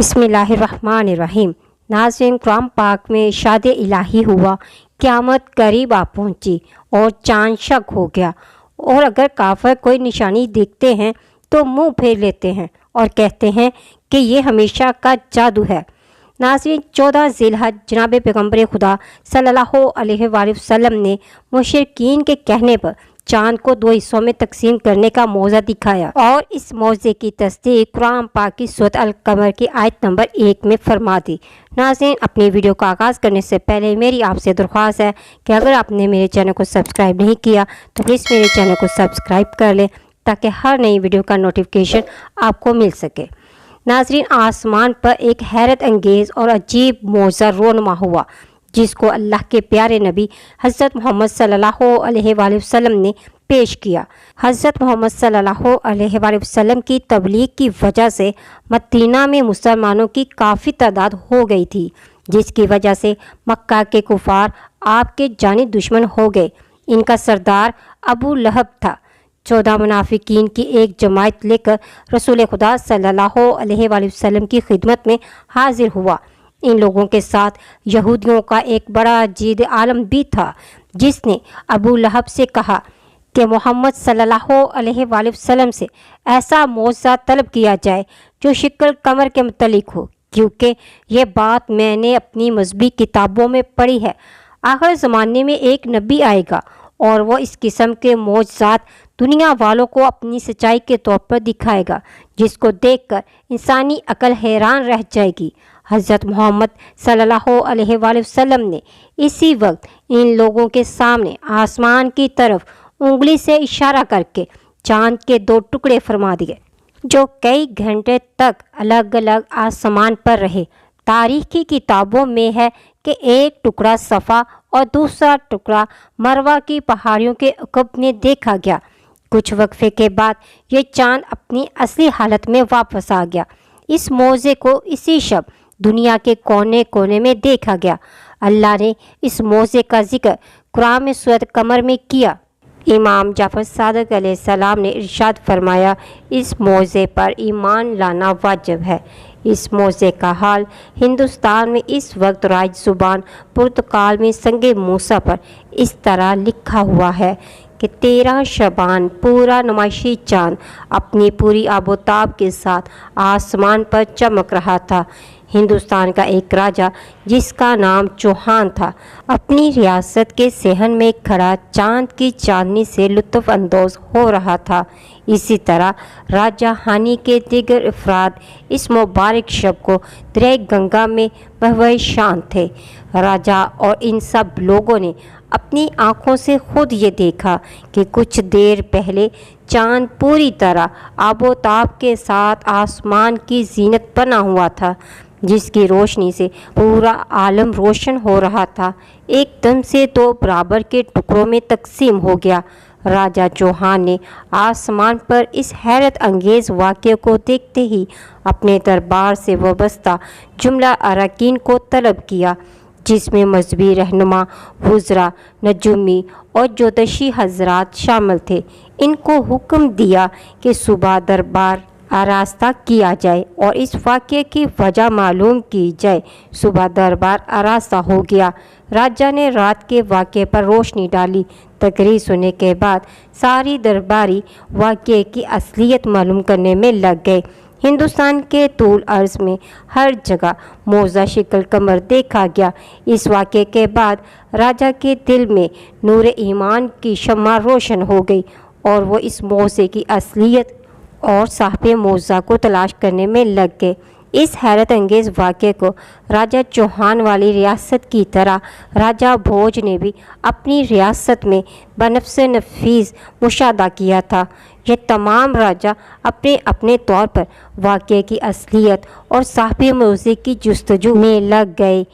बिस्मिल्लाहिर्रहमानिर्रहीम। नाज़रीन, कुरान पाक में इरशाद इलाही हुआ, क़यामत करीब आ पहुँची और चाँद शक हो गया, और अगर काफ़िर कोई निशानी देखते हैं तो मुंह फेर लेते हैं और कहते हैं कि ये हमेशा का जादू है। नाज़रीन, 14 ज़िलहज जनाब पैगम्बर खुदा सल्लल्लाहु अलैहि वसल्लम ने मुशरिकीन के कहने पर चाँद को 2 हिस्सों में तकसीम करने का मौज़ा दिखाया, और इस मौज़े की तस्दीक कुरान पाक की सूरत अल-कमर की आयत नंबर 1 में फरमा दी। नाज़रीन, अपनी वीडियो का आगाज़ करने से पहले मेरी आपसे दरख्वास्त है कि अगर आपने मेरे चैनल को सब्सक्राइब नहीं किया तो प्लीज़ मेरे चैनल को सब्सक्राइब कर लें ताकि हर नई वीडियो का नोटिफिकेशन आपको मिल सके। नाज़रीन, आसमान पर एक हैरत अंगेज़ और अजीब मौज़ा रोनमा हुआ, जिसको अल्लाह के प्यारे नबी हज़रत मोहम्मद सल्लल्लाहु अलैहि वसल्लम ने पेश किया। हज़रत मोहम्मद सल्लल्लाहु अलैहि वसल्लम की तबलीग की वजह से मदीना में मुसलमानों की काफ़ी तादाद हो गई थी, जिसकी वजह से मक्का के कुफार आपके जानी दुश्मन हो गए। इनका सरदार अबू लहब था। 14 मुनाफिकीन की एक जमात लेकर रसूल खुदा सल्लल्लाहु अलैहि वसल्लम की खिदमत में हाजिर हुआ। इन लोगों के साथ यहूदियों का एक बड़ा जीद आलम भी था, जिसने अबू लहब से कहा कि मोहम्मद सल्लल्लाहु अलैहि वसल्लम से ऐसा मौज़ा तलब किया जाए जो शिक्ल कमर के मुतल्लिक हो, क्योंकि ये बात मैंने अपनी मज़हबी किताबों में पढ़ी है। आखिर ज़माने में एक नबी आएगा और वो इस किस्म के मौज़ात दुनिया वालों को अपनी सच्चाई के तौर पर दिखाएगा, जिसको देखकर इंसानी अकल हैरान रह जाएगी। हज़रत मोहम्मद सल्लल्लाहु अलैहि वसल्लम ने इसी वक्त इन लोगों के सामने आसमान की तरफ उंगली से इशारा करके चाँद के 2 टुकड़े फरमा दिए, जो कई घंटे तक अलग अलग आसमान पर रहे। तारीख़ की किताबों में है कि एक टुकड़ा सफ़ा और दूसरा टुकड़ा मरवा की पहाड़ियों के अक़ब में देखा गया। कुछ वक्फे के बाद ये चाँद अपनी असली हालत में वापस आ गया। इस मौज़े को इसी शब दुनिया के कोने कोने में देखा गया। अल्लाह ने इस मौज़े का जिक्र कुरान में सूरत कमर में किया। इमाम जाफ़र सादिक़ अलैहिस्सलाम ने इरशाद फरमाया, इस मौज़े पर ईमान लाना वाजिब है। इस मौज़े का हाल हिंदुस्तान में इस वक्त राज ज़ुबान पुर्तगाल में संगे मूसा पर इस तरह लिखा हुआ है कि 13 शबान पूरा नुमाइशी चाँद अपनी पूरी आबोताब के साथ आसमान पर चमक रहा था। हिंदुस्तान का एक राजा, जिसका नाम चौहान था, अपनी रियासत के सहन में खड़ा चाँद की चांदनी से लुत्फ़ अंदोज़ हो रहा था। इसी तरह राजा हानी के दीगर अफराद इस मुबारक शब को दरिया गंगा में बहवे शान थे। राजा और इन सब लोगों ने अपनी आँखों से खुद ये देखा कि कुछ देर पहले चाँद पूरी तरह आबोताब के साथ आसमान की जीनत बना हुआ था, जिसकी रोशनी से पूरा आलम रोशन हो रहा था। एकदम से 2 बराबर के टुकड़ों में तकसीम हो गया। राजा चौहान ने आसमान पर इस हैरत अंगेज़ वाक़े को देखते ही अपने दरबार से वाबस्ता जुमला अरकान को तलब किया, जिसमें मजहबी रहनुमा, वुज़रा, नजूमी और ज्योतिषी हजरात शामिल थे। इनको हुक्म दिया कि सुबह दरबार आरास्ता किया जाए और इस वाक़े की वजह मालूम की जाए। सुबह दरबार आरास्ता हो गया। राजा ने रात के वाक़े पर रोशनी डाली। तकरीर सुनने के बाद सारी दरबारी वाक़े की असलियत मालूम करने में लग गए। हिंदुस्तान के तूल अर्ज़ में हर जगह मौज़ा शिक्ल कमर देखा गया। इस वाक़े के बाद राजा के दिल में नूर ईमान की शम्मा रोशन हो गई और वो इस मौज़े की असलियत और साहिब मौज़ा को तलाश करने में लग गए। इस हैरत अंगेज़ वाक़े को राजा चौहान वाली रियासत की तरह राजा भोज ने भी अपनी रियासत में बनफ्स नफीस मुशाहदा किया था। ये तमाम राजा अपने अपने तौर पर वाक़े की असलियत और साहिब मौज़े की जुस्तजू में लग गए।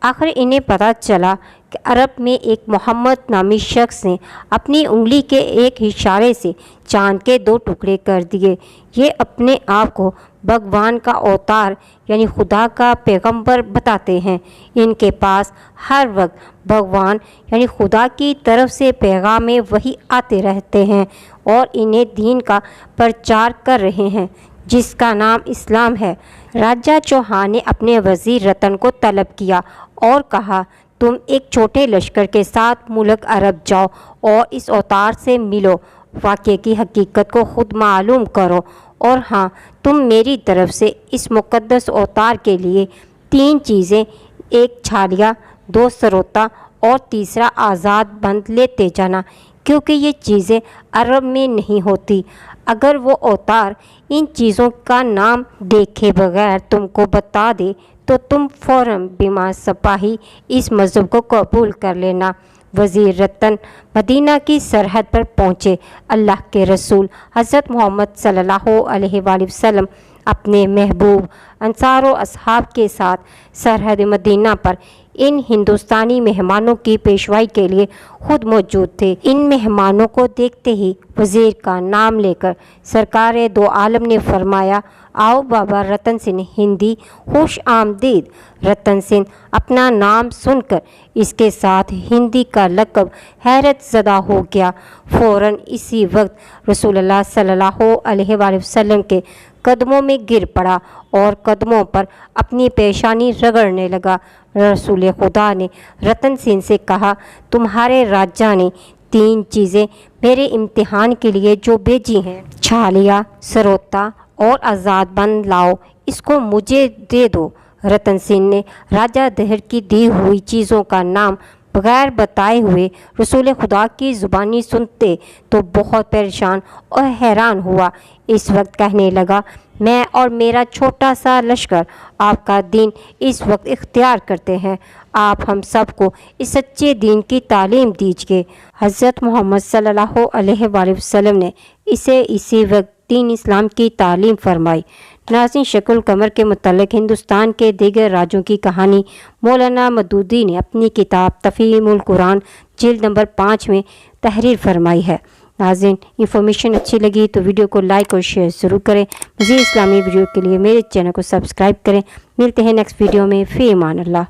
आखिर इन्हें पता चला कि अरब में एक मोहम्मद नामी शख्स ने अपनी उंगली के एक इशारे से चाँद के 2 टुकड़े कर दिए। ये अपने आप को भगवान का अवतार यानी खुदा का पैगंबर बताते हैं। इनके पास हर वक्त भगवान यानी खुदा की तरफ से पैगाम वही आते रहते हैं और इन्हें दीन का प्रचार कर रहे हैं, जिसका नाम इस्लाम है। राजा चौहान ने अपने वजीर रतन को तलब किया और कहा, तुम एक छोटे लश्कर के साथ मुल्क अरब जाओ और इस अवतार से मिलो, वाक़े की हकीकत को खुद मालूम करो, और हाँ, तुम मेरी तरफ से इस मुक़द्दस अवतार के लिए 3 चीज़ें, 1 छालिया, 2 सरोता और तीसरा आज़ाद बंद लेते जाना, क्योंकि ये चीज़ें अरब में नहीं होती। अगर वो अवतार इन चीज़ों का नाम देखे बगैर तुमको बता दे तो तुम फ़ौरन बिमा सिपाही इस मज़हब को कबूल कर लेना। वज़ीर रतन मदीना की सरहद पर पहुँचे। अल्लाह के रसूल हज़रत मोहम्मद सल्लल्लाहु अलैहि वसल्लम अपने महबूब अंसार व असहाब के साथ सरहद मदीना पर इन हिंदुस्तानी मेहमानों की पेशवाई के लिए खुद मौजूद थे। इन मेहमानों को देखते ही वज़ीर का नाम लेकर सरकार दो आलम ने फरमाया, आओ बाबा रतन सिंह हिंदी, खुश आमदीद। रतन सिंह अपना नाम सुनकर इसके साथ हिंदी का लक़ब हैरत ज़दा हो गया। फ़ौरन इसी वक्त रसूलुल्लाह सल्लल्लाहु अलैहि वसल्लम के कदमों में गिर पड़ा और कदमों पर अपनी पेशानी रगड़ने लगा। रसूल खुदा ने रतन सिंह से कहा, तुम्हारे राजा ने 3 चीज़ें मेरे इम्तिहान के लिए जो भेजी हैं, छालिया, सरोता और आज़ाद बंद लाओ, इसको मुझे दे दो। रतन सिंह ने राजा दहर की दी हुई चीज़ों का नाम बगैर बताए हुए रसूल खुदा की ज़ुबानी सुनते तो बहुत परेशान और हैरान हुआ। इस वक्त कहने लगा, मैं और मेरा छोटा सा लश्कर आपका दीन इस वक्त इख्तियार करते हैं। आप हम सब को इस सच्चे दीन की तालीम दीजिए। हज़रत मोहम्मद सल्लल्लाहु अलैहि वसल्लम ने इसे इसी वक्त दीन इस्लाम की तालीम फरमाई। नाज़रीन, शक्ल कमर के मुतल्लिक़ हिंदुस्तान के दीगर राज्यों की कहानी मौलाना मदूदी ने अपनी किताब तफ़हीमुल कुरान जिल्द नंबर 5 में तहरीर फरमाई है। नाज़रीन, इन्फॉर्मेशन अच्छी लगी तो वीडियो को लाइक और शेयर ज़रूर करें। मज़ीद इस्लामी वीडियो के लिए मेरे चैनल को सब्सक्राइब करें। मिलते हैं नेक्स्ट वीडियो में। फ़ी अमान अल्लाह।